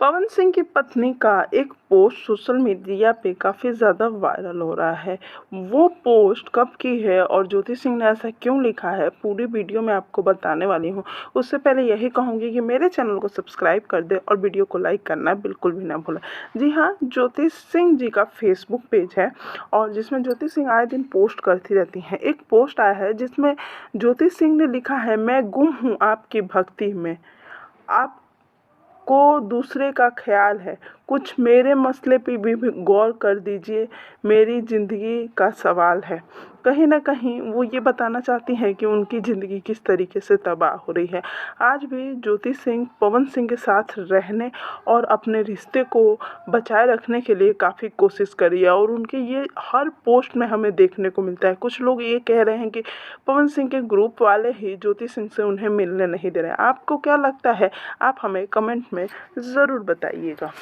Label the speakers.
Speaker 1: पवन सिंह की पत्नी का एक पोस्ट सोशल मीडिया पे काफ़ी ज़्यादा वायरल हो रहा है। वो पोस्ट कब की है और ज्योति सिंह ने ऐसा क्यों लिखा है, पूरी वीडियो में आपको बताने वाली हूँ। उससे पहले यही कहूँगी कि मेरे चैनल को सब्सक्राइब कर दे और वीडियो को लाइक करना बिल्कुल भी ना भूलें। जी हाँ, ज्योति सिंह जी का फेसबुक पेज है और जिसमें ज्योति सिंह आए दिन पोस्ट करती रहती हैं। एक पोस्ट आया है जिसमें ज्योति सिंह ने लिखा है, मैं गुम हूँ आपकी भक्ति में, आप को दूसरे का ख्याल है, कुछ मेरे मसले पे भी गौर कर दीजिए, मेरी ज़िंदगी का सवाल है। कहीं न कहीं वो ये बताना चाहती हैं कि उनकी ज़िंदगी किस तरीके से तबाह हो रही है। आज भी ज्योति सिंह पवन सिंह के साथ रहने और अपने रिश्ते को बचाए रखने के लिए काफ़ी कोशिश करी है और उनके ये हर पोस्ट में हमें देखने को मिलता है। कुछ लोग ये कह रहे हैं कि पवन सिंह के ग्रुप वाले ही ज्योति सिंह से उन्हें मिलने नहीं दे रहे हैं। आपको क्या लगता है? आप हमें कमेंट में ज़रूर बताइएगा।